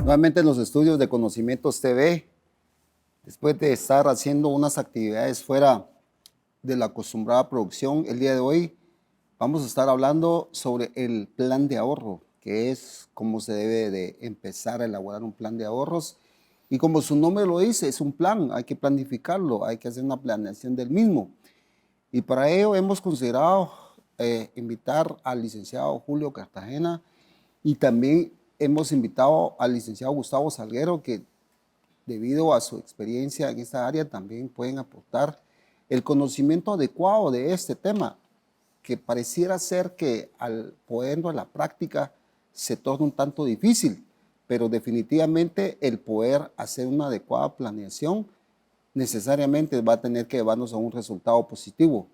Nuevamente en los estudios de Conocimientos TV, después de estar haciendo unas actividades fuera de la acostumbrada producción, el día de hoy vamos a estar hablando sobre el plan de ahorro, que es cómo se debe de empezar a elaborar un plan de ahorros. Y como su nombre lo dice, es un plan, hay que planificarlo, hay que hacer una planeación del mismo. Y para ello hemos considerado invitar al licenciado Julio Cartagena y también hemos invitado al licenciado Gustavo Salguero, que debido a su experiencia en esta área también pueden aportar el conocimiento adecuado de este tema, que pareciera ser que al ponerlo en la práctica se torna un tanto difícil, pero definitivamente el poder hacer una adecuada planeación necesariamente va a tener que llevarnos a un resultado positivo.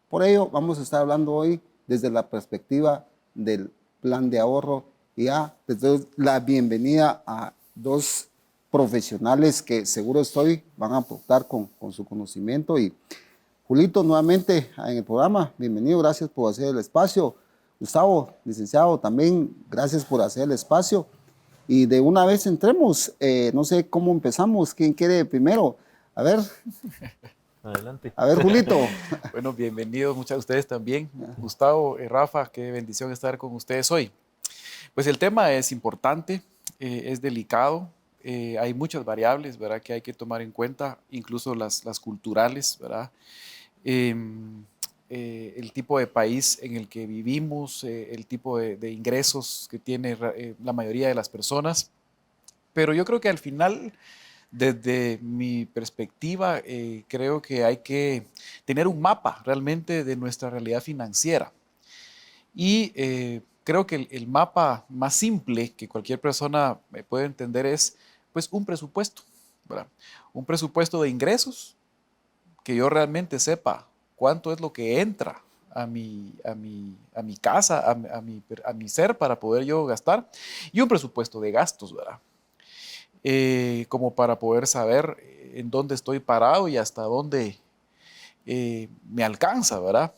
Por ello, vamos a estar hablando hoy desde la perspectiva del plan de ahorro y les doy la bienvenida a dos profesionales que seguro estoy van a aportar con su conocimiento. Y Julito, nuevamente en el programa, bienvenido, gracias por hacer el espacio. Gustavo, licenciado, también gracias por hacer el espacio. Y de una vez entremos, no sé cómo empezamos, ¿quién quiere primero? A ver. Adelante. A ver, Julito. Bueno, bienvenidos muchas de ustedes también. Gustavo, Rafa, qué bendición estar con ustedes hoy. Pues el tema es importante, es delicado, hay muchas variables, ¿verdad?, que hay que tomar en cuenta, incluso las culturales, ¿verdad? El tipo de país en el que vivimos, el tipo de ingresos que tiene la mayoría de las personas. Pero yo creo que al final, desde mi perspectiva, creo que hay que tener un mapa realmente de nuestra realidad financiera. Y creo que el mapa más simple que cualquier persona puede entender es pues un presupuesto, ¿verdad? Un presupuesto de ingresos, que yo realmente sepa cuánto es lo que entra a mi casa, a mi ser para poder yo gastar, y un presupuesto de gastos, ¿verdad? Como para poder saber en dónde estoy parado y hasta dónde me alcanza, ¿verdad?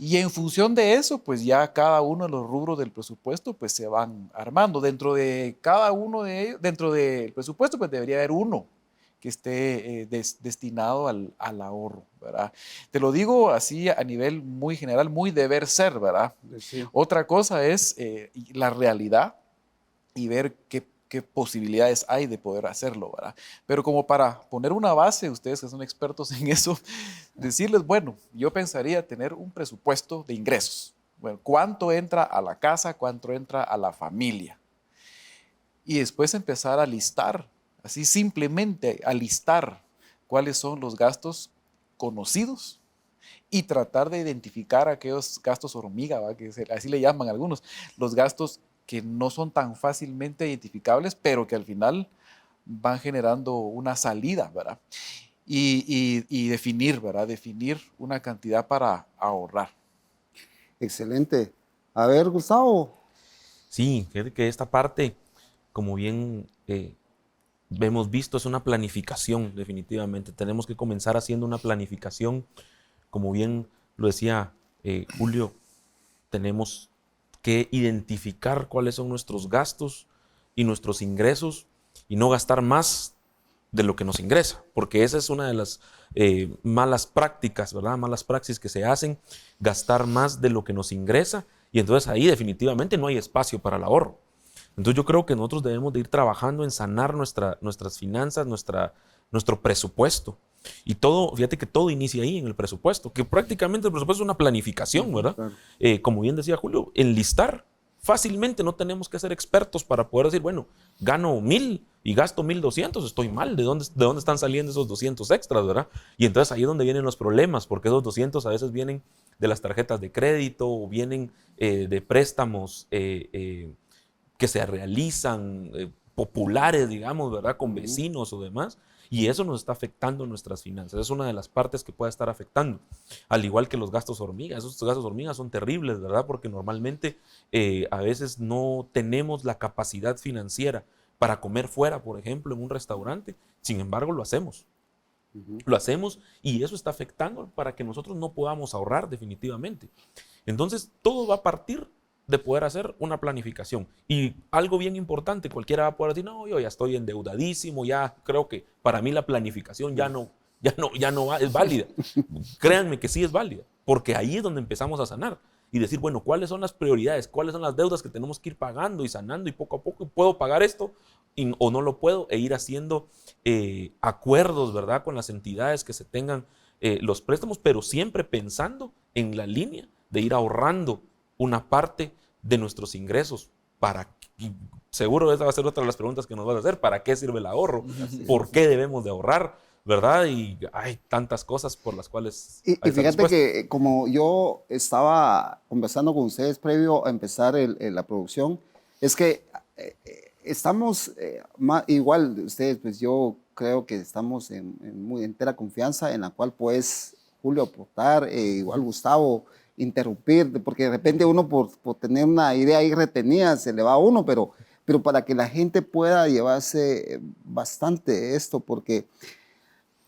Y en función de eso, pues ya cada uno de los rubros del presupuesto pues se van armando. Dentro de cada uno de ellos, dentro del presupuesto, pues debería haber uno que esté destinado al ahorro, ¿verdad? Te lo digo así a nivel muy general, muy deber ser, ¿verdad? Sí. Otra cosa es la realidad y ver qué posibilidades hay de poder hacerlo, ¿verdad? Pero como para poner una base, ustedes que son expertos en eso, decirles, bueno, yo pensaría tener un presupuesto de ingresos. Bueno, ¿cuánto entra a la casa? ¿Cuánto entra a la familia? Y después empezar a listar, así simplemente a listar cuáles son los gastos conocidos y tratar de identificar aquellos gastos hormiga, ¿va?, que así le llaman algunos, los gastos que no son tan fácilmente identificables, pero que al final van generando una salida, ¿verdad? Y definir, ¿verdad? Definir una cantidad para ahorrar. Excelente. A ver, Gustavo. Sí, fíjate que esta parte, como bien hemos visto, es una planificación, definitivamente. Tenemos que comenzar haciendo una planificación. Como bien lo decía Julio, tenemos que identificar cuáles son nuestros gastos y nuestros ingresos y no gastar más de lo que nos ingresa, porque esa es una de las malas prácticas, ¿verdad? Malas praxis que se hacen, gastar más de lo que nos ingresa, y entonces ahí definitivamente no hay espacio para el ahorro. Entonces yo creo que nosotros debemos de ir trabajando en sanar nuestras finanzas, nuestro presupuesto. Y todo, fíjate que todo inicia ahí en el presupuesto, que prácticamente el presupuesto es una planificación, ¿verdad? Claro. Como bien decía Julio, enlistar. Fácilmente no tenemos que ser expertos para poder decir, bueno, gano 1,000 y gasto 1,200, estoy mal. ¿De dónde están saliendo esos 200 extras, verdad? Y entonces ahí es donde vienen los problemas, porque esos 200 a veces vienen de las tarjetas de crédito o vienen de préstamos que se realizan populares, digamos, ¿verdad? Con vecinos o demás. Y eso nos está afectando nuestras finanzas. Es una de las partes que puede estar afectando. Al igual que los gastos hormigas. Esos gastos hormigas son terribles, ¿verdad? Porque normalmente a veces no tenemos la capacidad financiera para comer fuera, por ejemplo, en un restaurante. Sin embargo, lo hacemos. Lo hacemos y eso está afectando para que nosotros no podamos ahorrar definitivamente. Entonces, todo va a partir de poder hacer una planificación. Y algo bien importante, cualquiera va a poder decir, no, yo ya estoy endeudadísimo, ya creo que para mí la planificación es válida. Créanme que sí es válida, porque ahí es donde empezamos a sanar y decir, bueno, ¿cuáles son las prioridades? ¿Cuáles son las deudas que tenemos que ir pagando y sanando y poco a poco? ¿Puedo pagar esto o no lo puedo? E ir haciendo acuerdos, ¿verdad? Con las entidades que se tengan los préstamos, pero siempre pensando en la línea de ir ahorrando una parte de nuestros ingresos seguro esa va a ser otra de las preguntas que nos vas a hacer. ¿Para qué sirve el ahorro? ¿Por qué debemos de ahorrar? ¿Verdad? Y hay tantas cosas por las cuales Y hay esa fíjate respuesta. que como yo estaba conversando con ustedes previo a empezar la producción, es que estamos igual ustedes, pues yo creo que estamos en muy entera confianza en la cual pues Julio aportar, igual Gustavo interrumpir, porque de repente uno por tener una idea ahí retenida se le va a uno, pero para que la gente pueda llevarse bastante esto, porque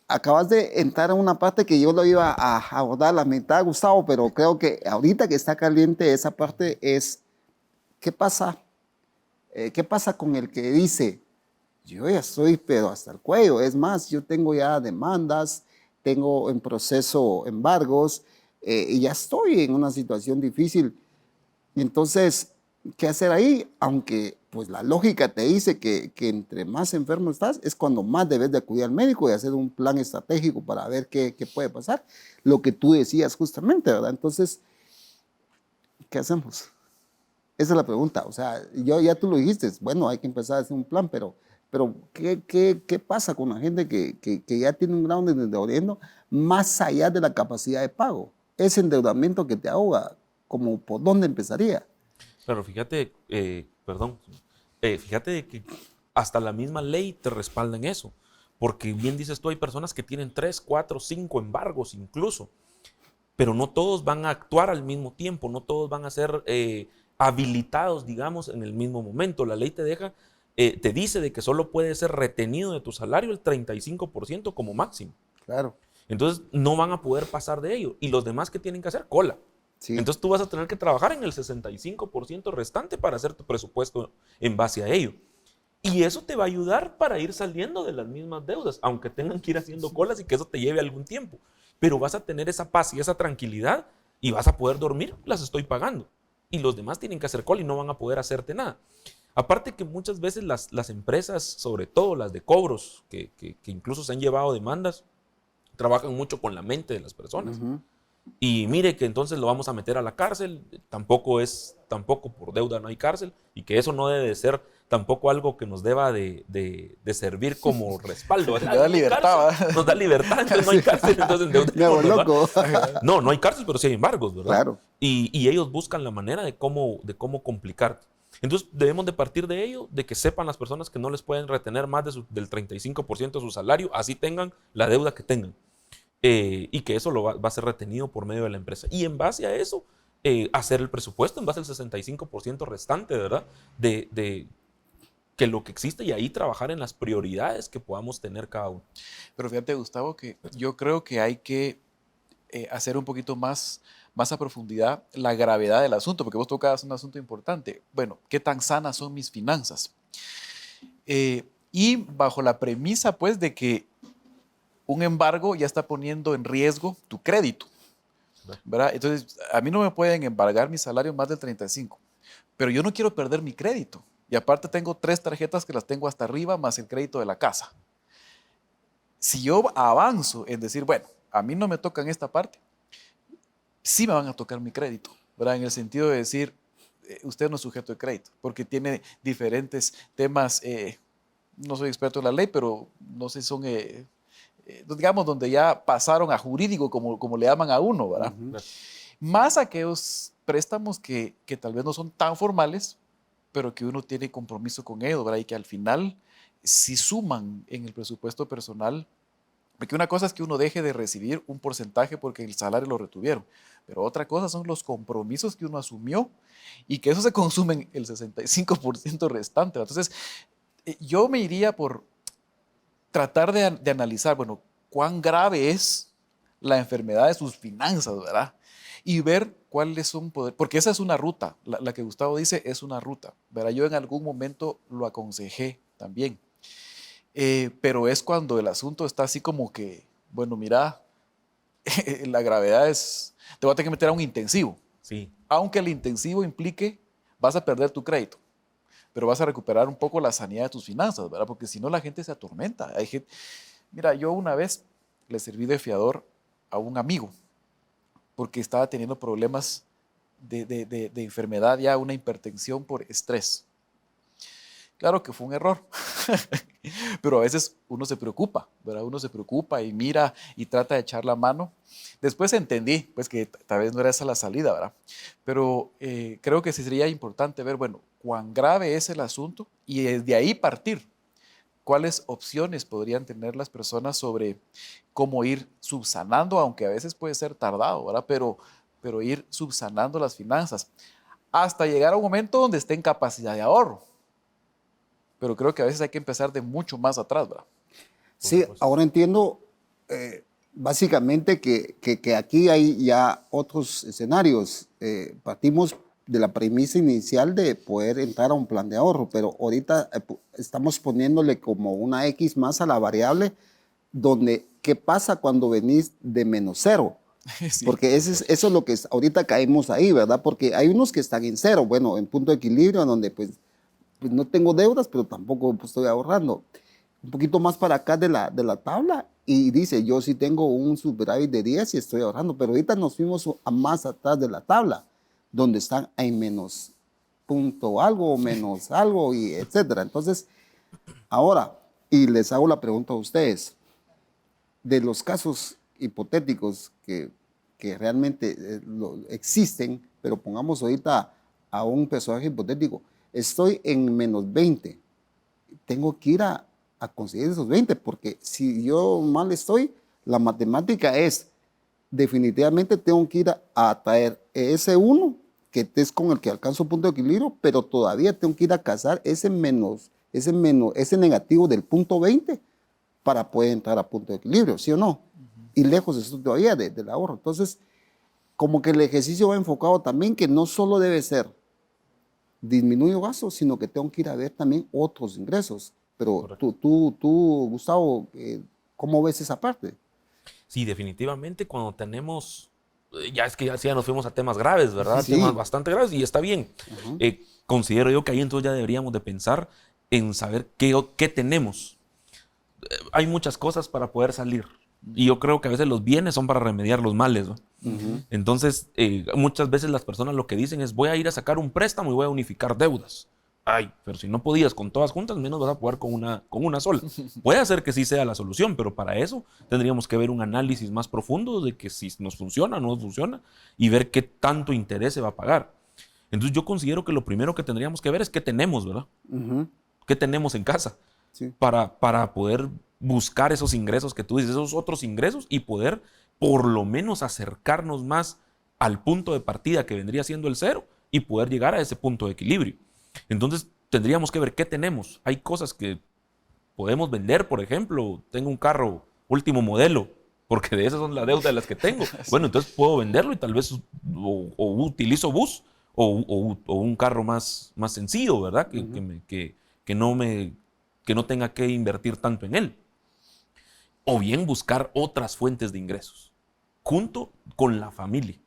acabas de entrar a una parte que yo lo iba a abordar la mitad, Gustavo, pero creo que ahorita que está caliente esa parte es, ¿qué pasa? ¿Qué pasa con el que dice, yo ya estoy pero hasta el cuello? Es más, yo tengo ya demandas, tengo en proceso embargos y ya estoy en una situación difícil. Y entonces, ¿qué hacer ahí? Aunque pues la lógica te dice que entre más enfermo estás, es cuando más debes de acudir al médico y hacer un plan estratégico para ver qué puede pasar. Lo que tú decías justamente, ¿verdad? Entonces, ¿qué hacemos? Esa es la pregunta. O sea, ya tú lo dijiste, bueno, hay que empezar a hacer un plan, pero ¿qué pasa con la gente que ya tiene un grado de endeudamiento más allá de la capacidad de pago? Ese endeudamiento que te ahoga, ¿como por dónde empezaría? Claro, fíjate, fíjate que hasta la misma ley te respalda en eso, porque bien dices tú, hay personas que tienen 3, 4, 5 embargos incluso, pero no todos van a actuar al mismo tiempo, no todos van a ser habilitados, digamos, en el mismo momento. La ley te dice de que solo puede ser retenido de tu salario el 35% como máximo. Claro. Entonces no van a poder pasar de ello. Y los demás, ¿qué tienen que hacer? Cola. Sí. Entonces tú vas a tener que trabajar en el 65% restante para hacer tu presupuesto en base a ello. Y eso te va a ayudar para ir saliendo de las mismas deudas, aunque tengan que ir haciendo colas y que eso te lleve algún tiempo. Pero vas a tener esa paz y esa tranquilidad y vas a poder dormir, las estoy pagando. Y los demás tienen que hacer cola y no van a poder hacerte nada. Aparte que muchas veces las empresas, sobre todo las de cobros, que incluso se han llevado demandas, trabajan mucho con la mente de las personas. Y mire que entonces lo vamos a meter a la cárcel, tampoco por deuda no hay cárcel, y que eso no debe de ser tampoco algo que nos deba de servir como respaldo. Nos da libertad, ¿verdad? Nos da libertad, entonces no hay cárcel, entonces endeudémonos, loco. No hay cárcel, pero sí hay embargos, ¿verdad? Claro. Y ellos buscan la manera de cómo complicarte. Entonces debemos de partir de ello, de que sepan las personas que no les pueden retener más del 35% de su salario, así tengan la deuda que tengan. Y que eso va a ser retenido por medio de la empresa. Y en base a eso, hacer el presupuesto en base al 65% restante, ¿verdad? De que lo que existe y ahí trabajar en las prioridades que podamos tener cada uno. Pero fíjate, Gustavo, que yo creo que hay que hacer un poquito más a profundidad la gravedad del asunto, porque vos tocabas un asunto importante. Bueno, ¿qué tan sanas son mis finanzas? Y bajo la premisa, pues, de que un embargo ya está poniendo en riesgo tu crédito, ¿verdad? Entonces, a mí no me pueden embargar mi salario más del 35, pero yo no quiero perder mi crédito. Y aparte tengo 3 tarjetas que las tengo hasta arriba, más el crédito de la casa. Si yo avanzo en decir, bueno, a mí no me tocan esta parte, sí me van a tocar mi crédito, ¿verdad? En el sentido de decir, usted no es sujeto de crédito, porque tiene diferentes temas, no soy experto en la ley, pero no sé si son... digamos, donde ya pasaron a jurídico, como le llaman a uno, ¿verdad? Más aquellos préstamos que tal vez no son tan formales, pero que uno tiene compromiso con ellos, ¿verdad? Y que al final sí suman en el presupuesto personal, porque una cosa es que uno deje de recibir un porcentaje porque el salario lo retuvieron, pero otra cosa son los compromisos que uno asumió y que eso se consumen el 65% restante. Entonces, yo me iría por tratar de analizar, bueno, cuán grave es la enfermedad de sus finanzas, ¿verdad? y ver cuáles son, porque esa es una ruta, la que Gustavo dice es una ruta, ¿verdad? Yo en algún momento lo aconsejé también, pero es cuando el asunto está así como que, bueno, mira, la gravedad es, te voy a tener que meter a un intensivo, Sí, aunque el intensivo implique, vas a perder tu crédito, pero vas a recuperar un poco la sanidad de tus finanzas, ¿verdad? Porque si no la gente se atormenta. Hay gente, mira, yo una vez le serví de fiador a un amigo porque estaba teniendo problemas de enfermedad, ya una hipertensión por estrés. Claro que fue un error, pero a veces uno se preocupa, ¿verdad? Uno se preocupa y mira y trata de echar la mano. Después entendí, pues que tal vez no era esa la salida, ¿verdad? Pero creo que sí sería importante ver, bueno, cuán grave es el asunto y desde ahí partir. ¿Cuáles opciones podrían tener las personas sobre cómo ir subsanando, aunque a veces puede ser tardado, ¿verdad? Pero ir subsanando las finanzas hasta llegar a un momento donde esté en capacidad de ahorro. Pero creo que a veces hay que empezar de mucho más atrás, ¿verdad? por Sí, supuesto. ahora entiendo básicamente que aquí hay ya otros escenarios. Partimos de la premisa inicial de poder entrar a un plan de ahorro, pero ahorita estamos poniéndole como una X más a la variable, donde ¿qué pasa cuando venís de menos cero? Sí, Porque Por supuesto. eso es lo que ahorita caemos ahí, ¿verdad? Porque hay unos que están en cero, bueno, en punto de equilibrio, donde pues no tengo deudas, pero tampoco pues, estoy ahorrando. Un poquito más para acá de la tabla y dice, yo sí tengo un superávit de 10 y estoy ahorrando, pero ahorita nos fuimos a más atrás de la tabla, donde están en menos punto algo, menos algo, y etcétera. Entonces, ahora, y les hago la pregunta a ustedes, de los casos hipotéticos que realmente existen, pero pongamos ahorita a un personaje hipotético, estoy en menos 20, tengo que ir a conseguir esos 20, porque si yo mal estoy, la matemática es, definitivamente tengo que ir a traer ese uno, que es con el que alcanzo punto de equilibrio, pero todavía tengo que ir a cazar ese negativo del punto 20 para poder entrar a punto de equilibrio, ¿sí o no? Y lejos estoy todavía del ahorro. Entonces, como que el ejercicio va enfocado también que no solo debe ser disminuyo gastos, sino que tengo que ir a ver también otros ingresos. Pero Correcto. Gustavo, ¿cómo ves esa parte? Sí, definitivamente cuando tenemos, ya es que ya nos fuimos a temas graves, ¿verdad? Temas Sí. bastante graves y está bien. Ajá. Considero yo que ahí entonces ya deberíamos de pensar en saber qué tenemos. Hay muchas cosas para poder salir y yo creo que a veces los bienes son para remediar los males, ¿no? Ujú. Entonces, muchas veces las personas lo que dicen es, voy a ir a sacar un préstamo y voy a unificar deudas. Ay, pero si no podías con todas juntas, menos vas a poder con una sola. Puede ser que sí sea la solución, pero para eso tendríamos que ver un análisis más profundo de que si nos funciona o no nos funciona y ver qué tanto interés se va a pagar. Entonces yo considero que lo primero que tendríamos que ver es qué tenemos, ¿verdad? Ujú. ¿Qué tenemos en casa? Sí. Para poder buscar esos ingresos que tú dices, esos otros ingresos y poder por lo menos acercarnos más al punto de partida que vendría siendo el cero y poder llegar a ese punto de equilibrio. Entonces tendríamos que ver qué tenemos. Hay cosas que podemos vender, por ejemplo, tengo un carro último modelo, porque de esas son las deudas de las que tengo. Bueno, Sí. entonces puedo venderlo y tal vez o utilizo bus o un carro más sencillo, ¿verdad? Ujú. Que no me, que no tenga que invertir tanto en él. O bien buscar otras fuentes de ingresos, junto con la familia.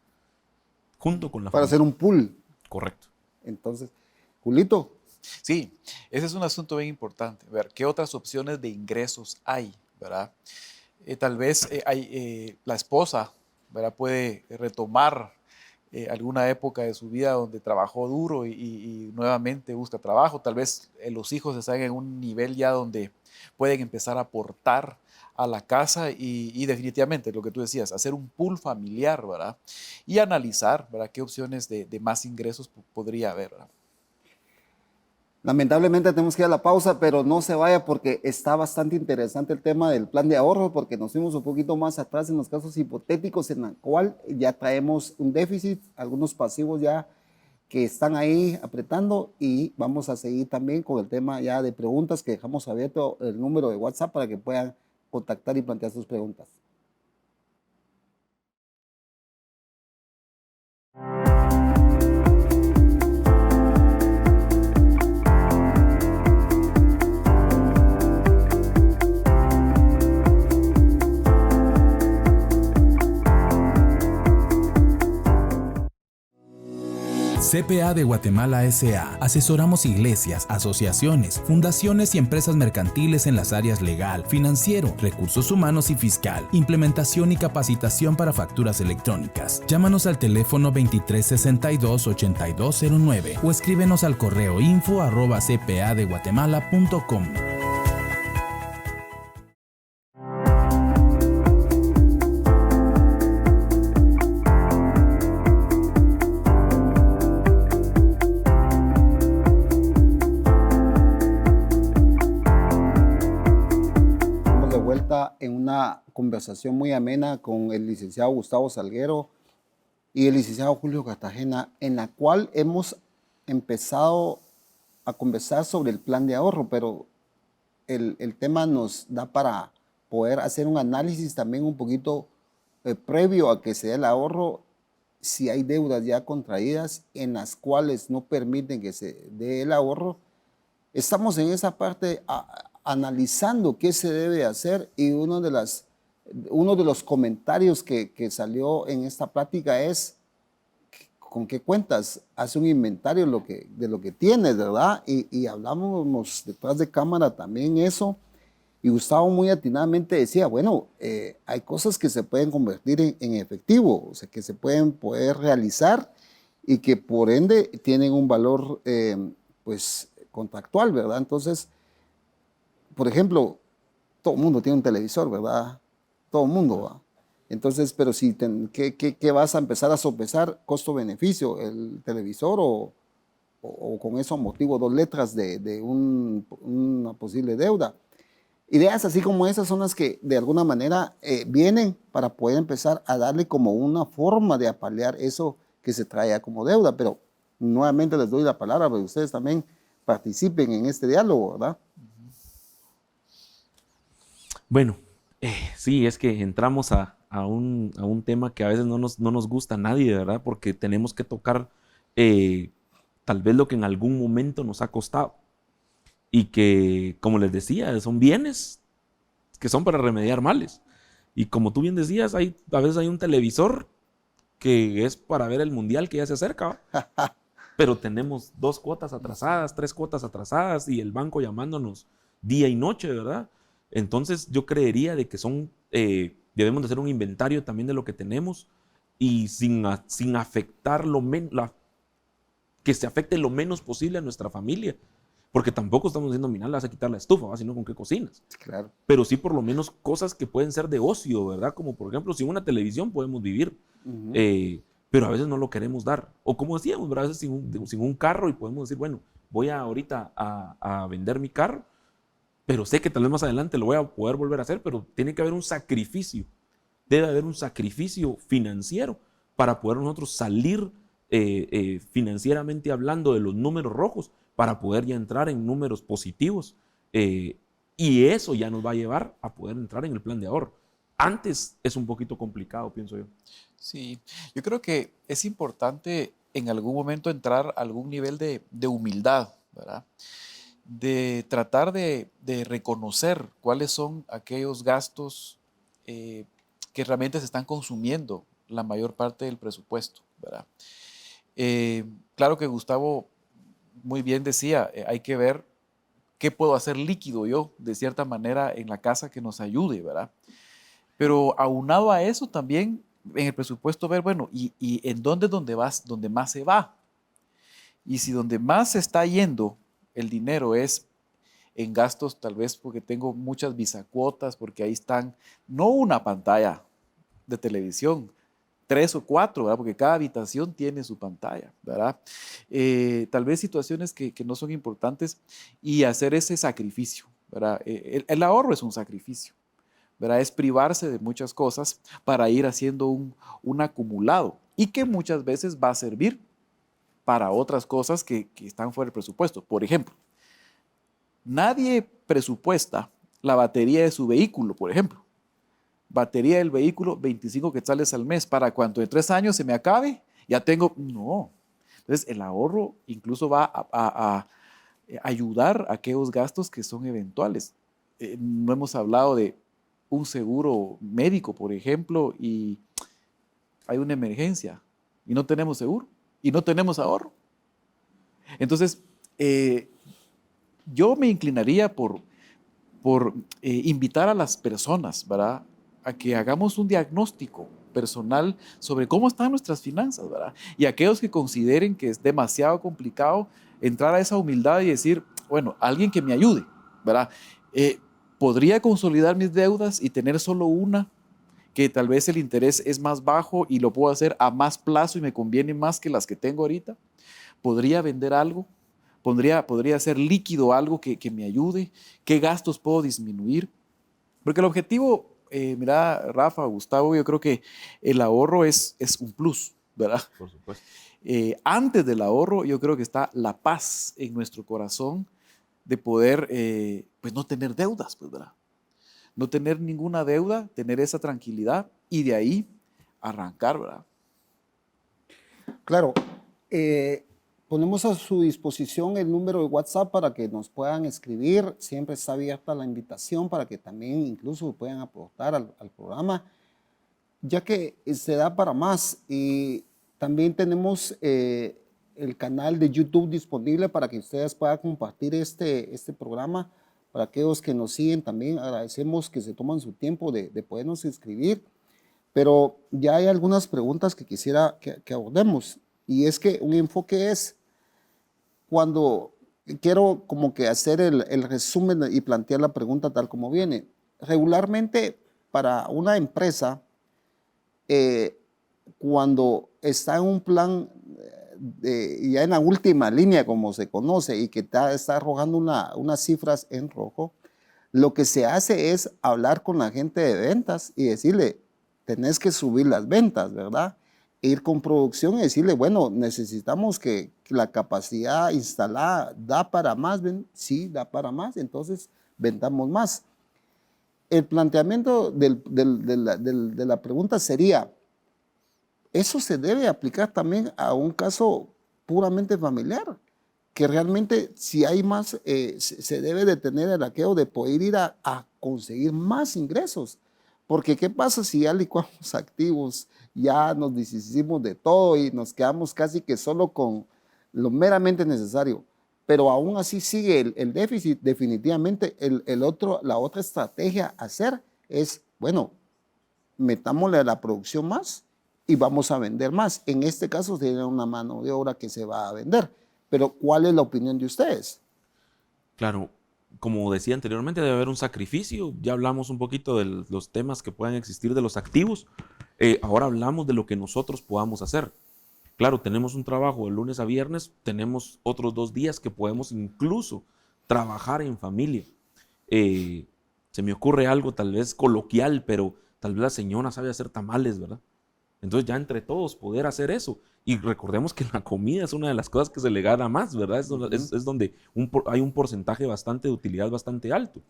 Junto con la Para hacer familia. un pool. Correcto. Entonces, Julito, Sí, ese es un asunto bien importante, ver qué otras opciones de ingresos hay, ¿verdad? Tal vez la esposa, ¿verdad? Puede retomar alguna época de su vida donde trabajó duro y nuevamente busca trabajo. Tal vez los hijos están en un nivel ya donde pueden empezar a aportar a la casa y definitivamente lo que tú decías, hacer un pool familiar, ¿verdad? Y analizar, ¿verdad? ¿Qué opciones de más ingresos podría haber, ¿verdad? lamentablemente tenemos que ir a la pausa, pero no se vaya porque está bastante interesante el tema del plan de ahorro, porque nos fuimos un poquito más atrás en los casos hipotéticos en el cual ya traemos un déficit, algunos pasivos ya que están ahí apretando y vamos a seguir también con el tema ya de preguntas que dejamos abierto el número de WhatsApp para que puedan contactar y plantear sus preguntas. CPA de Guatemala S.A. Asesoramos iglesias, asociaciones, fundaciones y empresas mercantiles en las áreas legal, financiero, recursos humanos y fiscal, implementación y capacitación para facturas electrónicas. Llámanos al teléfono 2362-8209 o escríbenos al correo info@cpadeguatemala.com. En una conversación muy amena con el licenciado Gustavo Salguero y el licenciado Julio Cartagena, en la cual hemos empezado a conversar sobre el plan de ahorro, pero el tema nos da para poder hacer un análisis también un poquito previo a que se dé el ahorro, si hay deudas ya contraídas en las cuales no permiten que se dé el ahorro. Estamos en esa parte analizando qué se debe hacer, y uno de los comentarios que salió en esta plática es: ¿con qué cuentas? Haz un inventario de lo que tienes, ¿verdad? Y hablábamos detrás de cámara también eso, y Gustavo muy atinadamente decía, bueno, hay cosas que se pueden convertir en efectivo, o sea, que se pueden poder realizar y que por ende tienen un valor pues contractual, ¿verdad? Entonces, por ejemplo, todo el mundo tiene un televisor, ¿verdad? Todo el mundo va. Entonces, pero si ¿qué vas a empezar a sopesar? ¿Costo-beneficio? ¿El televisor o con eso motivo 2 letras de una posible deuda? Ideas así como esas son las que de alguna manera vienen para poder empezar a darle como una forma de apalear eso que se trae como deuda. Pero nuevamente les doy la palabra para que ustedes también participen en este diálogo, ¿verdad? Bueno, sí, es que entramos a un tema que a veces no nos gusta a nadie, ¿verdad? Porque tenemos que tocar tal vez lo que en algún momento nos ha costado. Y que, como les decía, son bienes que son para remediar males. Y como tú bien decías, a veces hay un televisor que es para ver el mundial que ya se acerca, ¿va? Pero tenemos 2 cuotas atrasadas, 3 cuotas atrasadas y el banco llamándonos día y noche, ¿verdad? Entonces yo creería de que debemos de hacer un inventario también de lo que tenemos y sin afectar que se afecte lo menos posible a nuestra familia. Porque tampoco estamos diciendo, mira, le vas a quitar la estufa, ¿va? Sino con qué cocinas. Claro. Pero sí por lo menos cosas que pueden ser de ocio, ¿verdad? Como por ejemplo, sin una televisión podemos vivir. Pero a veces no lo queremos dar. O como decíamos, ¿verdad? A veces sin un carro, y podemos decir, bueno, voy ahorita a vender mi carro, pero sé que tal vez más adelante lo voy a poder volver a hacer, pero tiene que haber un sacrificio. Debe haber un sacrificio financiero para poder nosotros salir financieramente hablando de los números rojos, para poder ya entrar en números positivos. Y eso ya nos va a llevar a poder entrar en el plan de ahorro. Antes es un poquito complicado, pienso yo. Sí, yo creo que es importante en algún momento entrar a algún nivel de humildad, ¿verdad? De tratar de reconocer cuáles son aquellos gastos que realmente se están consumiendo la mayor parte del presupuesto, ¿verdad? Claro que Gustavo muy bien decía, hay que ver qué puedo hacer líquido yo, de cierta manera, en la casa que nos ayude, ¿verdad? Pero aunado a eso también en el presupuesto ver, bueno, y en donde más se va. Y si donde más se está yendo el dinero es en gastos, tal vez porque tengo muchas bisacuotas, porque ahí están, no una pantalla de televisión, 3 o 4, ¿verdad? Porque cada habitación tiene su pantalla, ¿verdad? Tal vez situaciones que no son importantes y hacer ese sacrificio, ¿verdad? El ahorro es un sacrificio, ¿verdad? Es privarse de muchas cosas para ir haciendo un acumulado y que muchas veces va a servir para otras cosas que están fuera del presupuesto. Por ejemplo, nadie presupuesta la batería de su vehículo, por ejemplo. Batería del vehículo, 25 quetzales al mes. Para cuando en 3 años se me acabe, ya tengo... No. Entonces, el ahorro incluso va a ayudar a aquellos gastos que son eventuales. No hemos hablado de un seguro médico, por ejemplo, y hay una emergencia y no tenemos seguro y no tenemos ahorro. Entonces, yo me inclinaría por invitar a las personas, ¿verdad?, a que hagamos un diagnóstico personal sobre cómo están nuestras finanzas, ¿verdad? Y aquellos que consideren que es demasiado complicado, entrar a esa humildad y decir, bueno, alguien que me ayude, ¿verdad? ¿Podría consolidar mis deudas y tener solo una, que tal vez el interés es más bajo y lo puedo hacer a más plazo y me conviene más que las que tengo ahorita? ¿Podría vender algo? ¿Podría hacer líquido algo que me ayude? ¿Qué gastos puedo disminuir? Porque el objetivo, mira, Rafa, Gustavo, yo creo que el ahorro es un plus, ¿verdad? Por supuesto. Antes del ahorro, yo creo que está la paz en nuestro corazón de poder, pues, no tener deudas, pues, ¿verdad? No tener ninguna deuda, tener esa tranquilidad y de ahí arrancar, ¿verdad? Claro, ponemos a su disposición el número de WhatsApp para que nos puedan escribir. Siempre está abierta la invitación para que también incluso puedan aportar al programa, ya que se da para más. Y también tenemos el canal de YouTube disponible para que ustedes puedan compartir este programa. Para aquellos que nos siguen también agradecemos que se toman su tiempo de podernos escribir. Pero ya hay algunas preguntas que quisiera que abordemos. Y es que un enfoque es cuando quiero como que hacer el resumen y plantear la pregunta tal como viene. Regularmente para una empresa, cuando está en un plan ya en la última línea como se conoce y que está arrojando unas cifras en rojo, lo que se hace es hablar con la gente de ventas y decirle, tenés que subir las ventas, ¿verdad? E ir con producción y decirle, bueno, necesitamos que la capacidad instalada da para más, ¿ven? Sí, da para más, entonces vendamos más. El planteamiento de la pregunta sería, ¿eso se debe aplicar también a un caso puramente familiar? Que realmente si hay más, se debe de tener el aquello de poder ir a conseguir más ingresos. Porque ¿qué pasa si ya licuamos activos, ya nos deshicimos de todo y nos quedamos casi que solo con lo meramente necesario? Pero aún así sigue el déficit. Definitivamente la otra estrategia a hacer es, bueno, metámosle a la producción más y vamos a vender más. En este caso sería una mano de obra que se va a vender. Pero ¿cuál es la opinión de ustedes? Claro, como decía anteriormente, debe haber un sacrificio. Ya hablamos un poquito de los temas que puedan existir de los activos. Ahora hablamos de lo que nosotros podamos hacer. Claro, tenemos un trabajo de lunes a viernes, tenemos otros 2 días que podemos incluso trabajar en familia. Se me ocurre algo tal vez coloquial, pero tal vez la señora sabe hacer tamales, ¿verdad? Entonces ya entre todos poder hacer eso. Y recordemos que la comida es una de las cosas que se le gana más, ¿verdad? Es donde hay un porcentaje bastante de utilidad bastante alto.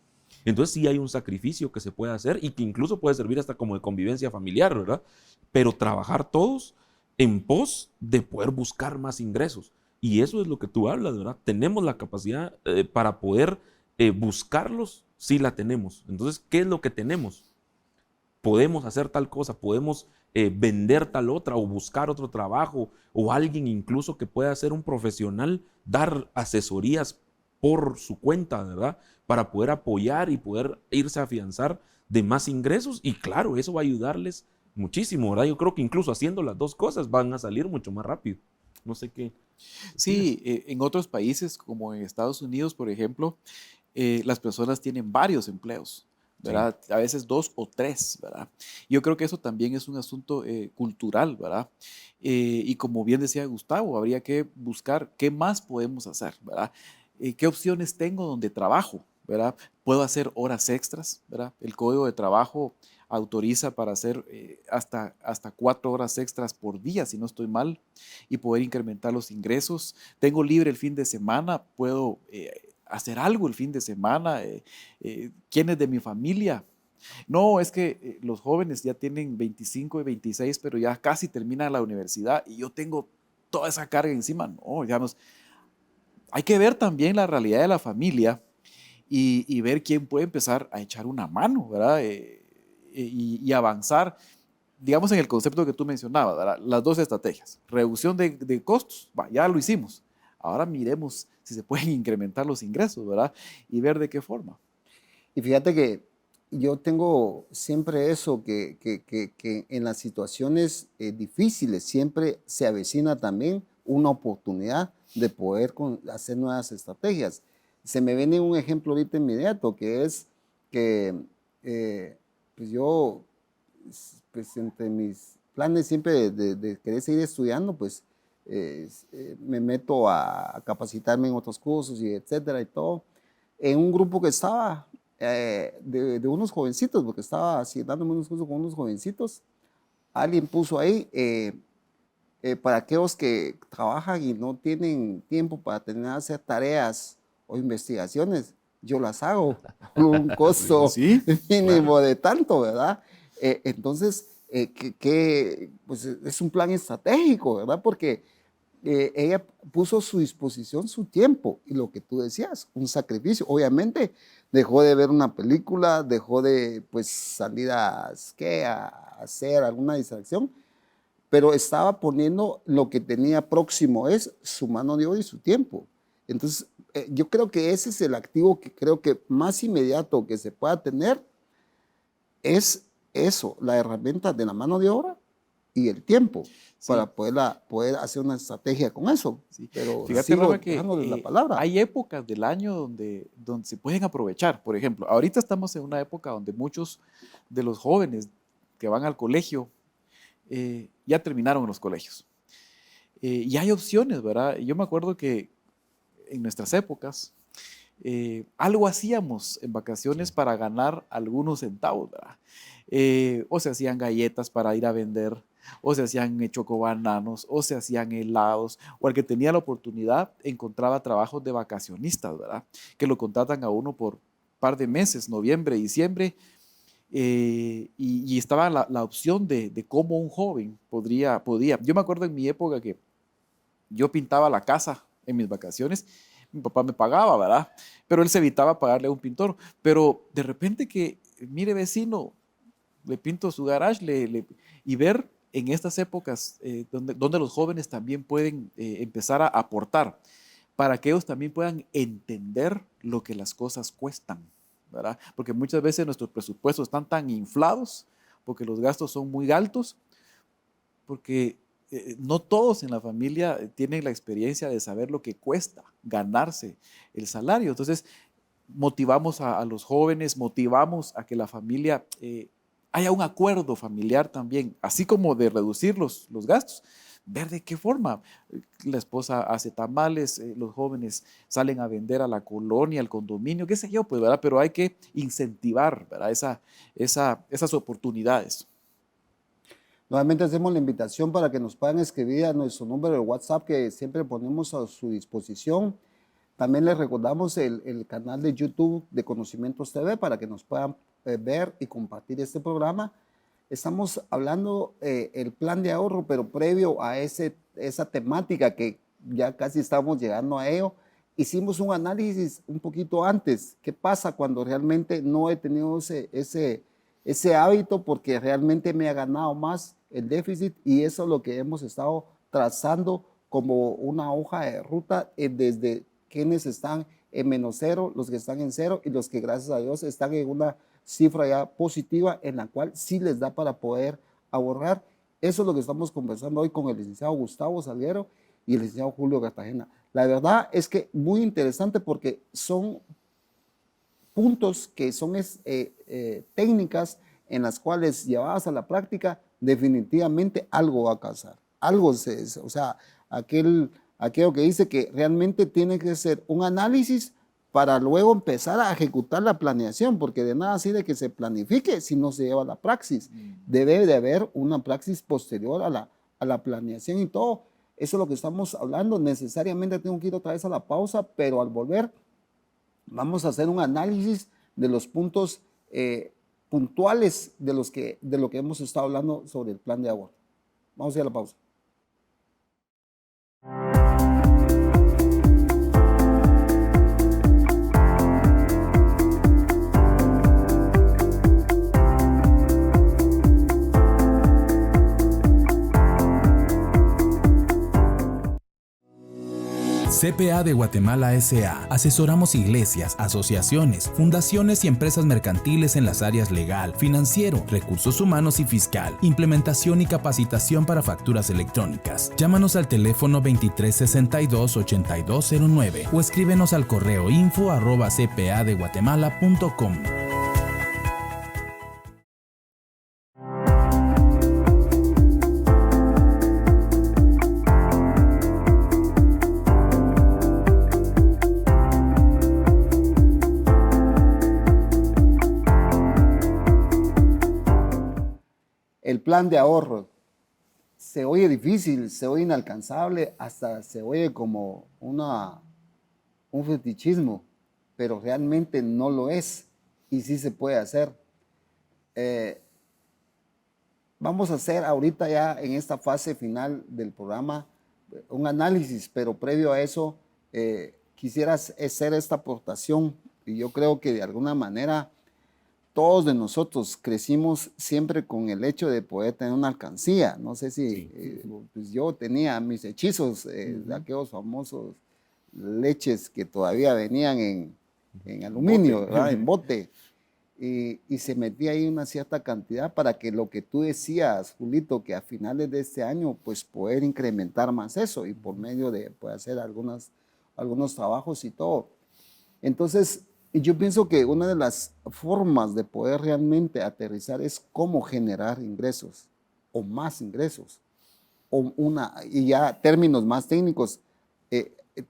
Entonces sí hay un sacrificio que se puede hacer y que incluso puede servir hasta como de convivencia familiar, ¿verdad? Pero trabajar todos en pos de poder buscar más ingresos. Y eso es lo que tú hablas, ¿verdad? Tenemos la capacidad para poder buscarlos, sí la tenemos. Entonces, ¿qué es lo que tenemos? Podemos hacer tal cosa, podemos vender tal otra o buscar otro trabajo o alguien incluso que pueda ser un profesional, dar asesorías por su cuenta, ¿verdad? Para poder apoyar y poder irse a afianzar de más ingresos y claro, eso va a ayudarles muchísimo, ¿verdad? Yo creo que incluso haciendo las dos cosas van a salir mucho más rápido. No sé qué. Sí, en otros países como en Estados Unidos, por ejemplo, las personas tienen varios empleos, ¿verdad? Sí. A veces 2 o 3, ¿verdad? Yo creo que eso también es un asunto cultural, ¿verdad? Y como bien decía Gustavo, habría que buscar qué más podemos hacer, ¿verdad? ¿Qué opciones tengo donde trabajo, ¿verdad? Puedo hacer horas extras, ¿verdad? El código de trabajo autoriza para hacer hasta 4 horas extras por día, si no estoy mal, y poder incrementar los ingresos. Tengo libre el fin de semana, puedo hacer algo el fin de semana. ¿Quiénes de mi familia? No, es que los jóvenes ya tienen 25 y 26, pero ya casi terminan la universidad y yo tengo toda esa carga encima. No, ya nos... Hay que ver también la realidad de la familia y ver quién puede empezar a echar una mano, ¿verdad? Y avanzar, digamos, en el concepto que tú mencionabas, ¿verdad? Las dos estrategias. Reducción de costos, ya lo hicimos. Ahora miremos si se pueden incrementar los ingresos, ¿verdad? Y ver de qué forma. Y fíjate que yo tengo siempre eso, que en las situaciones difíciles siempre se avecina también una oportunidad de poder hacer nuevas estrategias. Se me viene un ejemplo ahorita inmediato, que es que pues yo, pues entre mis planes siempre de querer seguir estudiando, pues me meto a capacitarme en otros cursos y etcétera y todo, en un grupo que estaba de unos jovencitos, porque estaba así dándome unos cursos con unos jovencitos. Alguien puso ahí, para aquellos que trabajan y no tienen tiempo para tener que hacer tareas o investigaciones, yo las hago con un costo Sí, mínimo de tanto, ¿verdad? Entonces, pues es un plan estratégico, ¿verdad? Porque ella puso a su disposición su tiempo y lo que tú decías, un sacrificio. Obviamente dejó de ver una película, dejó de pues, salir a hacer alguna distracción, pero estaba poniendo lo que tenía próximo, es su mano de obra y su tiempo. Entonces, yo creo que ese es el activo que creo que más inmediato que se pueda tener, es eso, la herramienta de la mano de obra y el tiempo, sí, para poder hacer una estrategia con eso. Sí. Pero fíjate, Rafa, que la palabra. hay épocas del año donde se pueden aprovechar. Por ejemplo, ahorita estamos en una época donde muchos de los jóvenes que van al colegio ya terminaron los colegios. Y hay opciones, ¿verdad? Yo me acuerdo que en nuestras épocas algo hacíamos en vacaciones para ganar algunos centavos, ¿verdad? O se hacían galletas para ir a vender, o se hacían chocobananos, o se hacían helados, o el que tenía la oportunidad encontraba trabajos de vacacionistas, ¿verdad? Que lo contratan a uno por un par de meses, noviembre, diciembre, y estaba la opción de cómo un joven podía. Yo me acuerdo en mi época que yo pintaba la casa en mis vacaciones. Mi papá me pagaba, ¿verdad? Pero él se evitaba pagarle a un pintor. Pero de repente que, mire vecino, le pinto su garage, y ver en estas épocas donde los jóvenes también pueden empezar a aportar para que ellos también puedan entender lo que las cosas cuestan, ¿verdad? Porque muchas veces nuestros presupuestos están tan inflados porque los gastos son muy altos, porque no todos en la familia tienen la experiencia de saber lo que cuesta ganarse el salario. Entonces, motivamos a los jóvenes, motivamos a que la familia haya un acuerdo familiar también, así como de reducir los gastos, ver de qué forma. La esposa hace tamales, los jóvenes salen a vender a la colonia, al condominio, qué sé yo, pues, ¿verdad? Pero hay que incentivar, ¿verdad? Esas oportunidades. Nuevamente hacemos la invitación para que nos puedan escribir a nuestro número de WhatsApp que siempre ponemos a su disposición. También les recordamos el canal de YouTube de Conocimientos TV para que nos puedan ver y compartir este programa. Estamos hablando el plan de ahorro, pero previo a esa temática que ya casi estamos llegando a ello, hicimos un análisis un poquito antes. ¿Qué pasa cuando realmente no he tenido ese hábito porque realmente me ha ganado más el déficit? Y eso es lo que hemos estado trazando como una hoja de ruta desde quienes están en -0, los que están en 0 y los que gracias a Dios están en una cifra ya positiva en la cual sí les da para poder ahorrar. Eso es lo que estamos conversando hoy con el licenciado Gustavo Salguero y el licenciado Julio Cartagena. La verdad es que muy interesante porque son puntos que son técnicas en las cuales llevadas a la práctica definitivamente algo va a casar. O sea, aquello que dice que realmente tiene que ser un análisis para luego empezar a ejecutar la planeación, porque de nada sirve que se planifique si no se lleva a la praxis. Debe de haber una praxis posterior a la planeación y todo. Eso es lo que estamos hablando. Necesariamente tengo que ir otra vez a la pausa, pero al volver vamos a hacer un análisis de los puntos puntuales de lo que hemos estado hablando sobre el plan de ahorro. Vamos a ir a la pausa. CPA de Guatemala S.A. Asesoramos iglesias, asociaciones, fundaciones y empresas mercantiles en las áreas legal, financiero, recursos humanos y fiscal, implementación y capacitación para facturas electrónicas. Llámanos al teléfono 2362-8209 o escríbenos al correo info@cpadeguatemala.com. El plan de ahorro se oye difícil, se oye inalcanzable, hasta se oye como un fetichismo, pero realmente no lo es y sí se puede hacer. Vamos a hacer ahorita ya en esta fase final del programa un análisis, pero previo a eso quisiera hacer esta aportación y yo creo que de alguna manera todos de nosotros crecimos siempre con el hecho de poder tener una alcancía. No sé si pues yo tenía mis hechizos, de aquellos famosos leches que todavía venían en aluminio, bote. ¿verdad? En bote. Y se metía ahí una cierta cantidad para que lo que tú decías, Julito, que a finales de este año, pues poder incrementar más eso y por medio de poder hacer algunos trabajos y todo. Entonces, yo pienso que una de las formas de poder realmente aterrizar es cómo generar ingresos o más ingresos. Y ya términos más técnicos,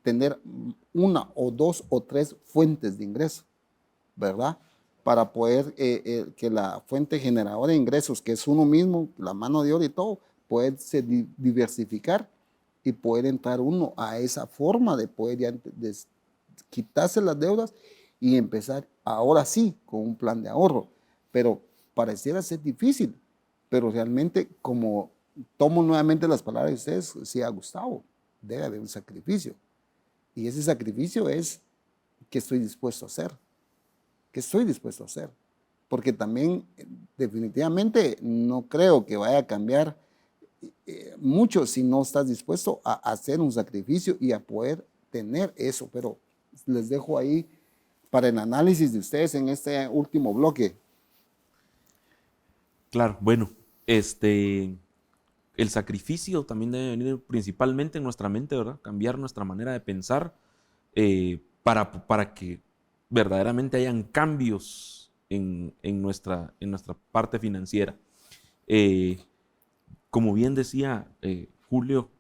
tener una o dos o tres fuentes de ingreso, ¿verdad? Para poder que la fuente generadora de ingresos, que es uno mismo, la mano de obra y todo, poderse diversificar y poder entrar uno a esa forma de poder ya quitarse las deudas y empezar ahora sí con un plan de ahorro. Pero pareciera ser difícil, pero realmente, como tomo nuevamente las palabras de ustedes, decía Gustavo, debe haber un sacrificio. Y ese sacrificio es qué estoy dispuesto a hacer. ¿Qué estoy dispuesto a hacer? Porque también definitivamente no creo que vaya a cambiar mucho si no estás dispuesto a hacer un sacrificio y a poder tener eso. Pero les dejo ahí para el análisis de ustedes en este último bloque. Claro, bueno, el sacrificio también debe venir principalmente en nuestra mente, ¿verdad? Cambiar nuestra manera de pensar para que verdaderamente hayan cambios en nuestra parte financiera. Como bien decía Julio,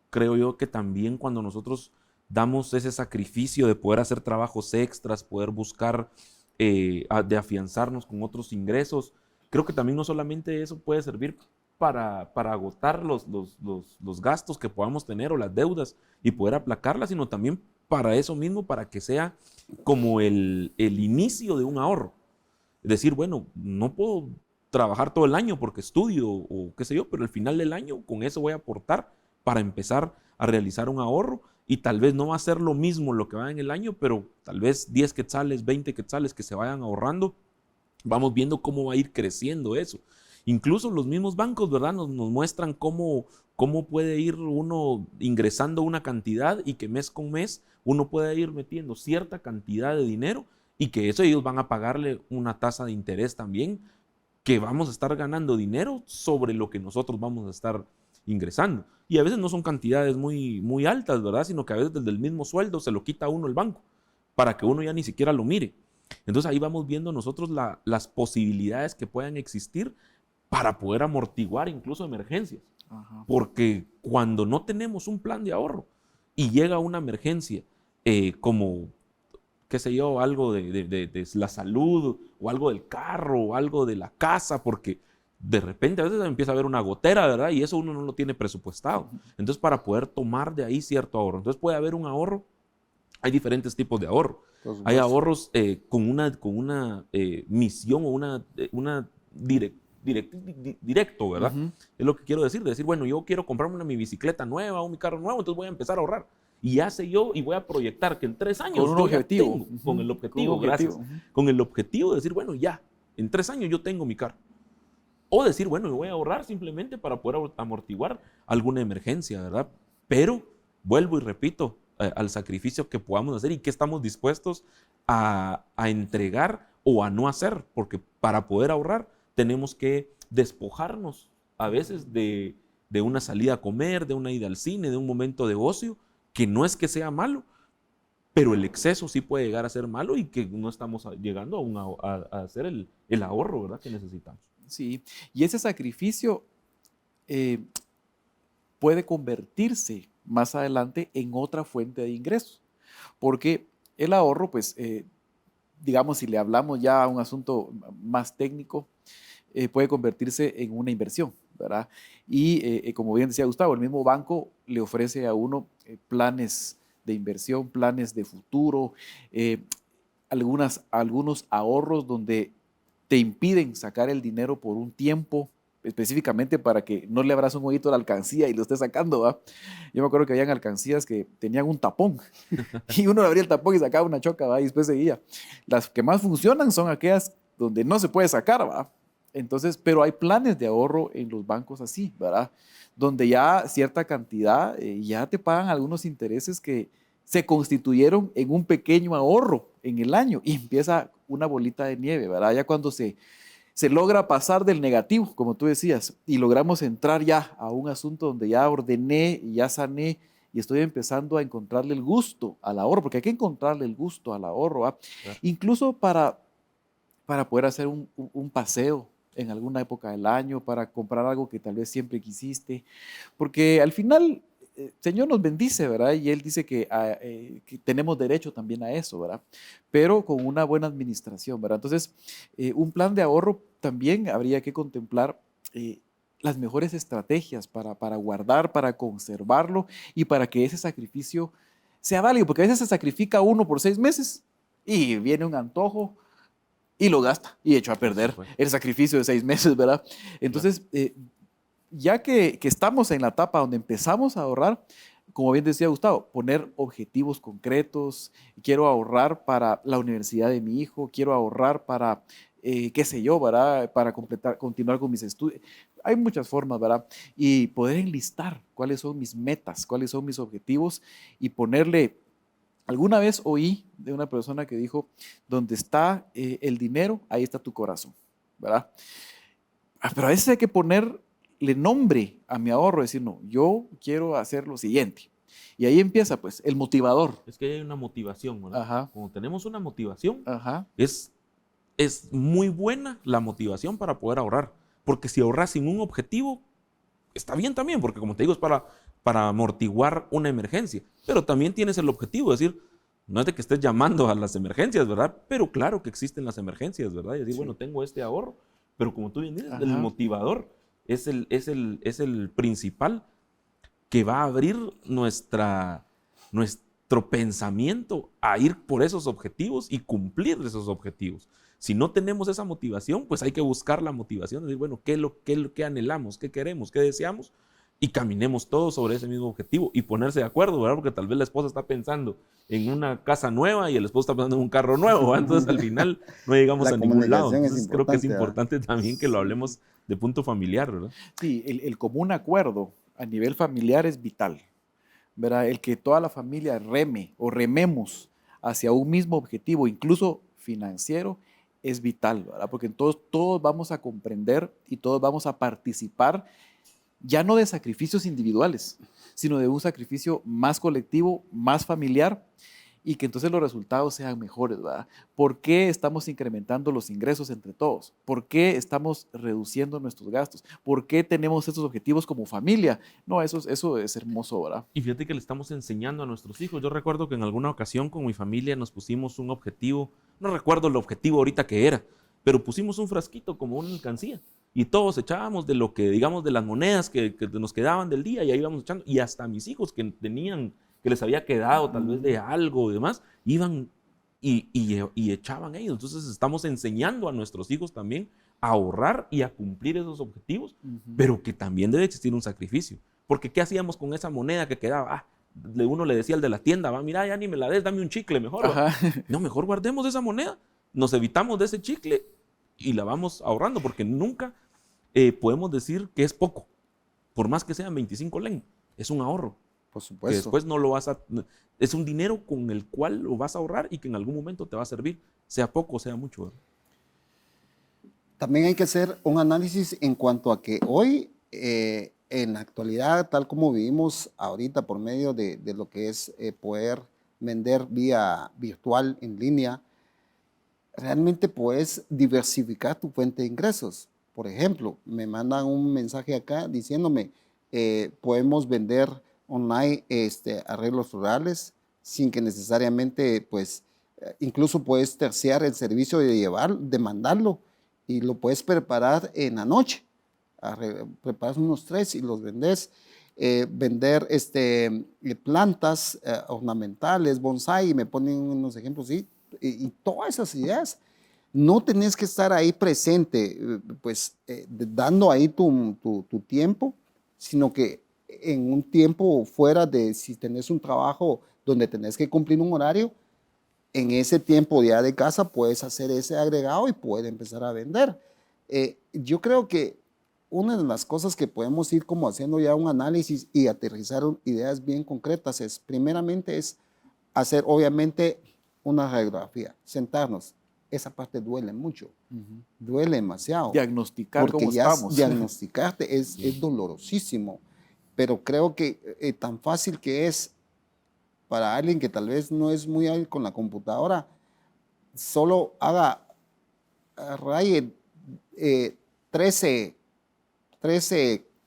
creo yo que también cuando nosotros damos ese sacrificio de poder hacer trabajos extras, poder buscar de afianzarnos con otros ingresos, creo que también no solamente eso puede servir para agotar los gastos que podamos tener o las deudas y poder aplacarlas, sino también para eso mismo, para que sea como el inicio de un ahorro. Es decir, bueno, no puedo trabajar todo el año porque estudio o qué sé yo, pero al final del año con eso voy a aportar para empezar a realizar un ahorro y tal vez no va a ser lo mismo lo que va en el año, pero tal vez 10 quetzales, 20 quetzales que se vayan ahorrando, vamos viendo cómo va a ir creciendo eso. Incluso los mismos bancos, ¿verdad? Nos muestran cómo puede ir uno ingresando una cantidad y que mes con mes uno puede ir metiendo cierta cantidad de dinero y que eso ellos van a pagarle una tasa de interés también, que vamos a estar ganando dinero sobre lo que nosotros vamos a estar ingresando. Y a veces no son cantidades muy, muy altas, ¿verdad? Sino que a veces desde el mismo sueldo se lo quita a uno el banco para que uno ya ni siquiera lo mire. Entonces ahí vamos viendo nosotros las posibilidades que puedan existir para poder amortiguar incluso emergencias. Ajá. Porque cuando no tenemos un plan de ahorro y llega una emergencia como, qué sé yo, algo de la salud o algo del carro o algo de la casa, porque de repente a veces empieza a haber una gotera, ¿verdad? Y eso uno no lo tiene presupuestado. Entonces, para poder tomar de ahí cierto ahorro. Entonces, puede haber un ahorro. Hay diferentes tipos de ahorro. Hay ahorros con una misión o una directo, ¿verdad? Es lo que quiero decir. Decir, bueno, yo quiero comprarme mi bicicleta nueva o mi carro nuevo, entonces voy a empezar a ahorrar. Y ya sé yo y voy a proyectar que en 3 años con un objetivo. Tengo, con el objetivo, gracias. Con el objetivo de decir, bueno, ya, en 3 años yo tengo mi carro. O decir, bueno, yo voy a ahorrar simplemente para poder amortiguar alguna emergencia, ¿verdad? Pero, vuelvo y repito, al sacrificio que podamos hacer y qué estamos dispuestos a entregar o a no hacer, porque para poder ahorrar tenemos que despojarnos a veces de una salida a comer, de una ida al cine, de un momento de ocio, que no es que sea malo, pero el exceso sí puede llegar a ser malo y que no estamos llegando a hacer el ahorro, ¿verdad?, que necesitamos. Sí, y ese sacrificio puede convertirse más adelante en otra fuente de ingresos, porque el ahorro, pues, digamos, si le hablamos ya a un asunto más técnico, puede convertirse en una inversión, ¿verdad? Y como bien decía Gustavo, el mismo banco le ofrece a uno planes de inversión, planes de futuro, algunos ahorros donde te impiden sacar el dinero por un tiempo, específicamente para que no le abras un hoyito a la alcancía y lo estés sacando, ¿va? Yo me acuerdo que habían alcancías que tenían un tapón y uno abría el tapón y sacaba una choca, ¿va? Y después seguía. Las que más funcionan son aquellas donde no se puede sacar, ¿va? Entonces, pero hay planes de ahorro en los bancos así, ¿verdad? Donde ya cierta cantidad, ya te pagan algunos intereses que se constituyeron en un pequeño ahorro en el año y empieza una bolita de nieve, ¿verdad? Ya cuando se logra pasar del negativo, como tú decías, y logramos entrar ya a un asunto donde ya ordené y ya sané y estoy empezando a encontrarle el gusto al ahorro, porque hay que encontrarle el gusto al ahorro, ¿va? Claro. Incluso para poder hacer un paseo en alguna época del año, para comprar algo que tal vez siempre quisiste, porque al final el Señor nos bendice, ¿verdad? Y Él dice que tenemos derecho también a eso, ¿verdad? Pero con una buena administración, ¿verdad? Entonces, un plan de ahorro también habría que contemplar las mejores estrategias para guardar, para conservarlo y para que ese sacrificio sea válido, porque a veces se sacrifica uno por 6 meses y viene un antojo y lo gasta y echó a perder el sacrificio de 6 meses, ¿verdad? Entonces, ya que estamos en la etapa donde empezamos a ahorrar, como bien decía Gustavo, poner objetivos concretos. Quiero ahorrar para la universidad de mi hijo, quiero ahorrar para, qué sé yo, ¿verdad? Para continuar con mis estudios. Hay muchas formas, ¿verdad? Y poder enlistar cuáles son mis metas, cuáles son mis objetivos y ponerle. Alguna vez oí de una persona que dijo, donde está el dinero, ahí está tu corazón, ¿verdad? Pero a veces hay que ponerle nombre a mi ahorro, decir, no, yo quiero hacer lo siguiente. Y ahí empieza, pues, el motivador. Es que hay una motivación, ¿verdad? Ajá. Cuando tenemos una motivación, ajá, es muy buena la motivación para poder ahorrar. Porque si ahorras sin un objetivo, está bien también, porque como te digo, es para amortiguar una emergencia. Pero también tienes el objetivo de decir, no es de que estés llamando a las emergencias, ¿verdad? Pero claro que existen las emergencias, ¿verdad? Y decir, sí, bueno, tengo este ahorro, pero como tú bien dices, el motivador es el principal que va a abrir nuestro pensamiento a ir por esos objetivos y cumplir esos objetivos. Si no tenemos esa motivación, pues hay que buscar la motivación, decir, bueno, ¿qué es lo que anhelamos? ¿Qué queremos? ¿Qué deseamos? Y caminemos todos sobre ese mismo objetivo y ponerse de acuerdo, ¿verdad? Porque tal vez la esposa está pensando en una casa nueva y el esposo está pensando en un carro nuevo, ¿verdad? Entonces al final no llegamos a ningún lado. Entonces creo que es importante también que lo hablemos de punto familiar, ¿verdad? Sí, el común acuerdo a nivel familiar es vital, ¿verdad? El que toda la familia reme o rememos hacia un mismo objetivo, incluso financiero, es vital, ¿verdad? Porque todos vamos a comprender y todos vamos a participar, ya no de sacrificios individuales, sino de un sacrificio más colectivo, más familiar, y que entonces los resultados sean mejores, ¿verdad? ¿Por qué estamos incrementando los ingresos entre todos? ¿Por qué estamos reduciendo nuestros gastos? ¿Por qué tenemos estos objetivos como familia? No, eso es hermoso, ¿verdad? Y fíjate que le estamos enseñando a nuestros hijos. Yo recuerdo que en alguna ocasión con mi familia nos pusimos un objetivo, no recuerdo el objetivo ahorita que era, pero pusimos un frasquito como una alcancía. Y todos echábamos de lo que, digamos, de las monedas que nos quedaban del día y ahí íbamos echando. Y hasta mis hijos que les había quedado tal vez de algo y demás, iban y echaban ellos. Entonces estamos enseñando a nuestros hijos también a ahorrar y a cumplir esos objetivos, pero que también debe existir un sacrificio. Porque ¿qué hacíamos con esa moneda que quedaba? Uno le decía al de la tienda, va, mira, ya ni me la des, dame un chicle mejor. No, mejor guardemos esa moneda, nos evitamos de ese chicle y la vamos ahorrando, porque nunca podemos decir que es poco, por más que sean 25 len, es un ahorro Por Que supuesto. después no lo vas a... Es un dinero con el cual lo vas a ahorrar y que en algún momento te va a servir, sea poco o sea mucho, ¿verdad? También hay que hacer un análisis en cuanto a que hoy, en la actualidad, tal como vivimos ahorita por medio de lo que es poder vender vía virtual en línea, realmente puedes diversificar tu fuente de ingresos. Por ejemplo, me mandan un mensaje acá diciéndome, podemos vender online arreglos florales sin que necesariamente, pues, incluso puedes terciar el servicio de mandarlo y lo puedes preparar en la noche. Preparas unos 3 y los vendes. Vender plantas ornamentales, bonsai, y me ponen unos ejemplos, ¿sí? Y todas esas ideas. No tenés que estar ahí presente, pues dando ahí tu tiempo, sino que en un tiempo fuera de, si tenés un trabajo donde tenés que cumplir un horario, en ese tiempo ya de casa puedes hacer ese agregado y puedes empezar a vender. Yo creo que una de las cosas que podemos ir como haciendo ya un análisis y aterrizar ideas bien concretas es, primeramente, es hacer obviamente una radiografía, sentarnos. Esa parte duele mucho, duele demasiado. Diagnosticar Porque cómo ya estamos. diagnosticarte es dolorosísimo, pero creo que tan fácil que es para alguien que tal vez no es muy hábil con la computadora, solo raye eh, 13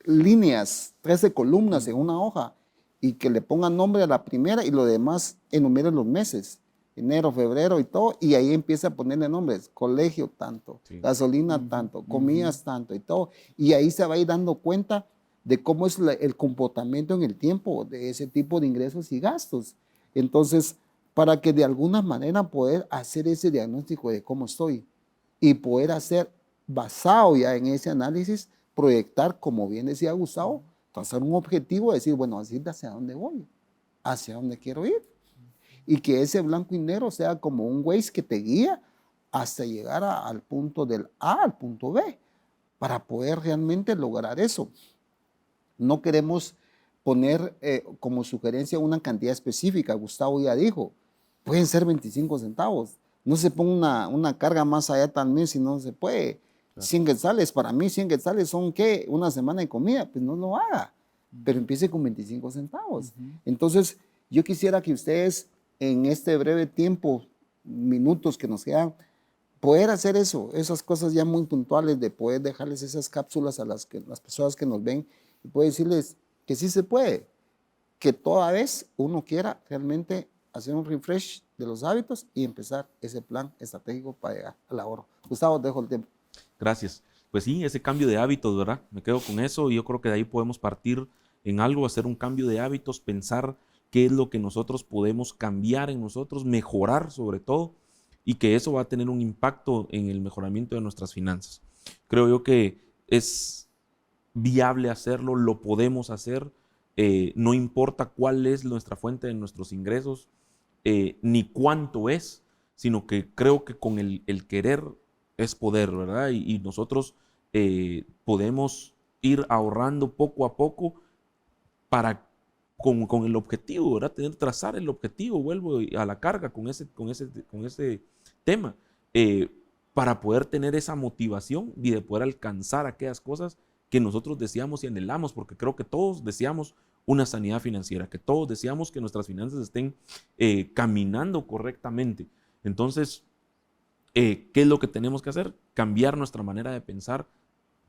líneas, 13 columnas en una hoja y que le pongan nombre a la primera y lo demás enumere los meses, enero, febrero y todo, y ahí empieza a ponerle nombres, colegio tanto, Sí. gasolina tanto, comidas tanto y todo, y ahí se va a ir dando cuenta de cómo es el comportamiento en el tiempo de ese tipo de ingresos y gastos. Entonces, para que de alguna manera poder hacer ese diagnóstico de cómo estoy y poder hacer, basado ya en ese análisis, proyectar, como bien decía Gustavo, trazar un objetivo, decir, bueno, así hacia dónde voy, hacia dónde quiero ir. Y que ese blanco y negro sea como un Waze que te guía hasta llegar al punto del A al punto B, para poder realmente lograr eso. No queremos poner como sugerencia una cantidad específica. Gustavo ya dijo, pueden ser 25 centavos. No se ponga una carga más allá también si no se puede. 100 quetzales, para mí 100 quetzales son ¿qué? Una semana de comida, pues no lo haga, pero empiece con 25 centavos. Entonces, yo quisiera que ustedes en este breve tiempo, minutos que nos quedan, poder hacer eso, esas cosas ya muy puntuales, de poder dejarles esas cápsulas a las personas que nos ven y poder decirles que sí se puede, que toda vez uno quiera realmente hacer un refresh de los hábitos y empezar ese plan estratégico para llegar al ahorro. Gustavo, dejo el tiempo. Gracias. Pues sí, ese cambio de hábitos, ¿verdad? Me quedo con eso y yo creo que de ahí podemos partir en algo, hacer un cambio de hábitos, pensar qué es lo que nosotros podemos cambiar en nosotros, mejorar sobre todo, y que eso va a tener un impacto en el mejoramiento de nuestras finanzas. Creo yo que es viable hacerlo, lo podemos hacer, no importa cuál es nuestra fuente de nuestros ingresos, ni cuánto es, sino que creo que con el querer es poder, ¿verdad? Y nosotros podemos ir ahorrando poco a poco para, con el objetivo, ¿verdad? Trazar el objetivo, vuelvo a la carga con ese tema, para poder tener esa motivación y de poder alcanzar aquellas cosas que nosotros deseamos y anhelamos, porque creo que todos deseamos una sanidad financiera, que todos deseamos que nuestras finanzas estén caminando correctamente. Entonces, ¿qué es lo que tenemos que hacer? Cambiar nuestra manera de pensar.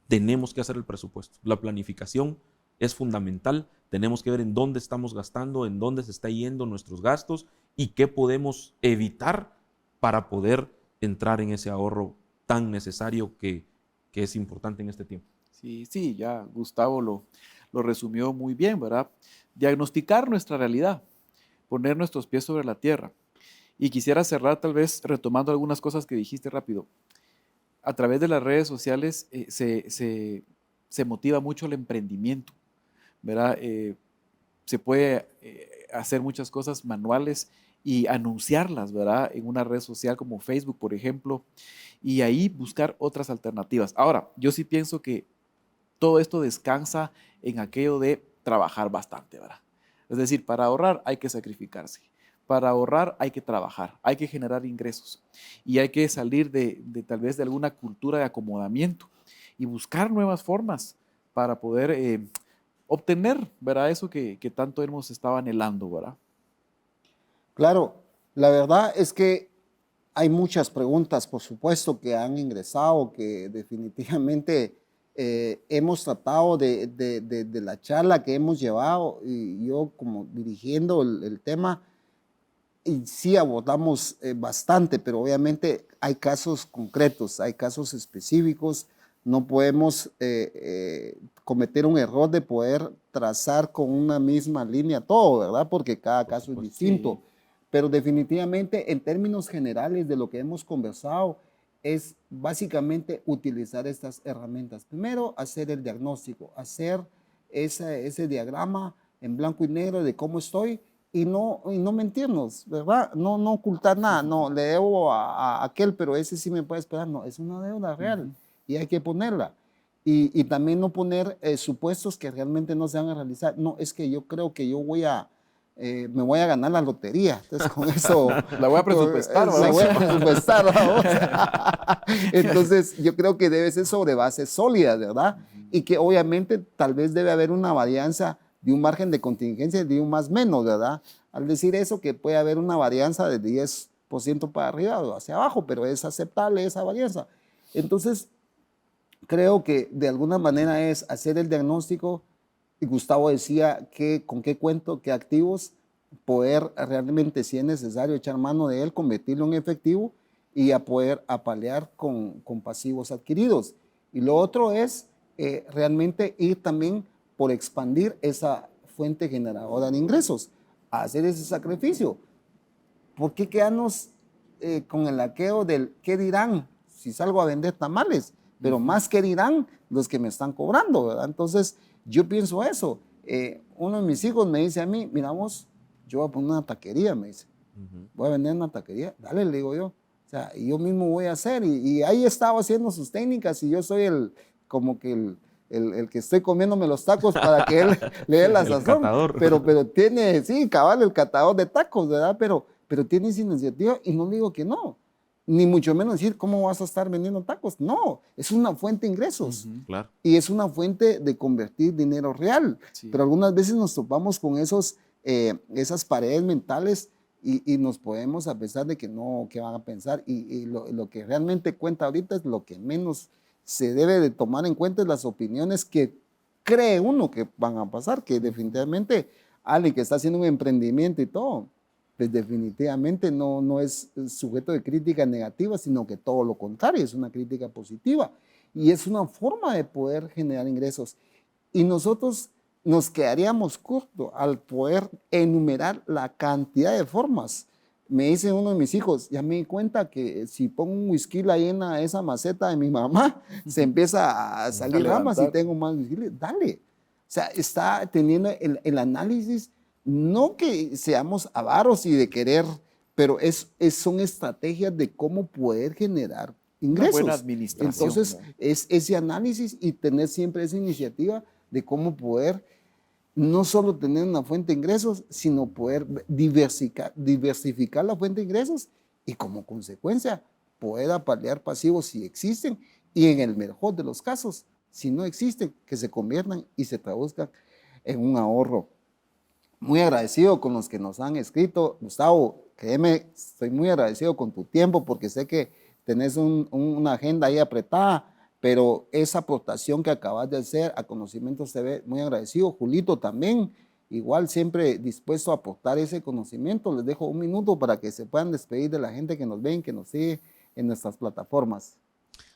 Tenemos que hacer el presupuesto. La planificación es fundamental. Tenemos que ver en dónde estamos gastando, en dónde se está yendo nuestros gastos y qué podemos evitar para poder entrar en ese ahorro tan necesario que es importante en este tiempo. Sí, ya Gustavo lo resumió muy bien, ¿verdad? Diagnosticar nuestra realidad, poner nuestros pies sobre la tierra. Y quisiera cerrar tal vez retomando algunas cosas que dijiste rápido. A través de las redes sociales se motiva mucho el emprendimiento, ¿verdad? Se puede hacer muchas cosas manuales y anunciarlas, ¿verdad? En una red social como Facebook, por ejemplo, y ahí buscar otras alternativas. Ahora, yo sí pienso que todo esto descansa en aquello de trabajar bastante, ¿verdad? Es decir, para ahorrar hay que sacrificarse. Para ahorrar hay que trabajar, hay que generar ingresos y hay que salir de tal vez de alguna cultura de acomodamiento y buscar nuevas formas para poder obtener, ¿verdad? Eso que tanto hemos estado anhelando, ¿verdad? Claro, la verdad es que hay muchas preguntas, por supuesto, que han ingresado, que definitivamente hemos tratado de la charla que hemos llevado y yo como dirigiendo el tema, y sí abordamos bastante, pero obviamente hay casos concretos, hay casos específicos, no podemos cometer un error de poder trazar con una misma línea todo, ¿verdad? Porque cada caso es distinto. Sí. Pero definitivamente en términos generales de lo que hemos conversado es básicamente utilizar estas herramientas. Primero, hacer el diagnóstico, hacer ese diagrama en blanco y negro de cómo estoy y no mentirnos, ¿verdad? No ocultar nada, no, le debo a aquel, pero ese sí me puede esperar. No, es una deuda real y hay que ponerla. Y también no poner supuestos que realmente no se van a realizar. No, es que yo creo que yo me voy a ganar la lotería. Entonces, con eso... La voy a presupuestar, ¿verdad? La voy a presupuestar, vamos. Entonces, yo creo que debe ser sobre bases sólidas, ¿verdad? Y que obviamente tal vez debe haber una varianza de un margen de contingencia de un más menos, ¿verdad? Al decir eso, que puede haber una varianza de 10% para arriba o hacia abajo, pero es aceptable esa varianza. Entonces, creo que de alguna manera es hacer el diagnóstico. Y Gustavo decía con qué cuento, qué activos, poder realmente, si es necesario, echar mano de él, convertirlo en efectivo y a poder apalear con pasivos adquiridos. Y lo otro es realmente ir también por expandir esa fuente generadora de ingresos, a hacer ese sacrificio. ¿Por qué quedarnos con el aqueo del qué dirán si salgo a vender tamales? Pero más que dirán los que me están cobrando, ¿verdad? Entonces, yo pienso eso. Uno de mis hijos me dice a mí, mira vos, yo voy a poner una taquería, me dice. Voy a vender una taquería. Dale, le digo yo. O sea, y yo mismo voy a hacer. Y ahí estaba haciendo sus técnicas y yo soy como que el que estoy comiéndome los tacos para que él le dé la El sazón. catador. Pero tiene, sí, cabal, el catador de tacos, ¿verdad? Pero tiene esa iniciativa y no le digo que no. Ni mucho menos decir, ¿cómo vas a estar vendiendo tacos? No, es una fuente de ingresos. Claro. Y es una fuente de convertir dinero real. Sí. Pero algunas veces nos topamos con esas paredes mentales y nos podemos, a pesar de que no, ¿qué van a pensar? Y lo que realmente cuenta ahorita es lo que menos se debe de tomar en cuenta, es las opiniones que cree uno que van a pasar, que definitivamente alguien que está haciendo un emprendimiento y todo, pues definitivamente no es sujeto de crítica negativa, sino que todo lo contrario, es una crítica positiva y es una forma de poder generar ingresos. Y nosotros nos quedaríamos cortos al poder enumerar la cantidad de formas. Me dice uno de mis hijos, ya me di cuenta que si pongo un whisky llena esa maceta de mi mamá, se empieza a salir ramas y tengo más whisky. Dale. O sea, está teniendo el análisis. No que seamos avaros y de querer, pero son estrategias de cómo poder generar ingresos. Una buena administración. Entonces, es ese análisis y tener siempre esa iniciativa de cómo poder no solo tener una fuente de ingresos, sino poder diversificar la fuente de ingresos y como consecuencia poder apalear pasivos si existen y en el mejor de los casos, si no existen, que se conviertan y se traduzcan en un ahorro. Muy agradecido con los que nos han escrito. Gustavo, créeme, estoy muy agradecido con tu tiempo porque sé que tenés una agenda ahí apretada, pero esa aportación que acabas de hacer a Conocimientos TV, muy agradecido. Julito también, igual siempre dispuesto a aportar ese conocimiento. Les dejo un minuto para que se puedan despedir de la gente que nos ven, que nos sigue en nuestras plataformas.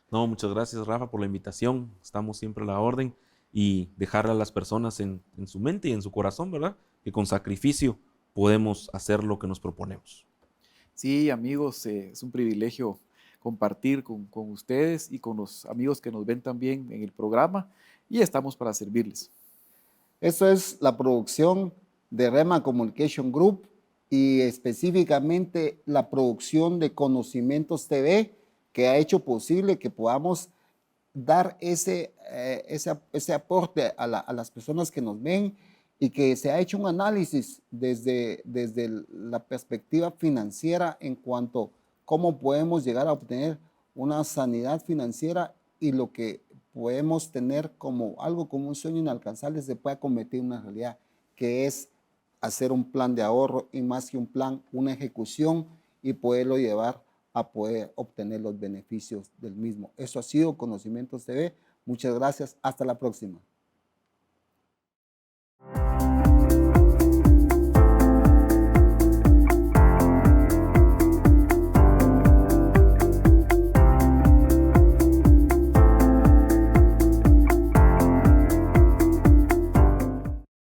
No, muchas gracias, Rafa, por la invitación. Estamos siempre a la orden y dejarle a las personas en su mente y en su corazón, ¿verdad? Que con sacrificio podemos hacer lo que nos proponemos. Sí, amigos, es un privilegio compartir con ustedes y con los amigos que nos ven también en el programa y estamos para servirles. Esto es la producción de Rema Communication Group y específicamente la producción de Conocimientos TV que ha hecho posible que podamos dar ese aporte a las personas que nos ven y que se ha hecho un análisis desde la perspectiva financiera en cuanto a cómo podemos llegar a obtener una sanidad financiera y lo que podemos tener como algo como un sueño inalcanzable se pueda convertir en una realidad, que es hacer un plan de ahorro y más que un plan, una ejecución y poderlo llevar a poder obtener los beneficios del mismo. Eso ha sido Conocimientos TV. Muchas gracias. Hasta la próxima.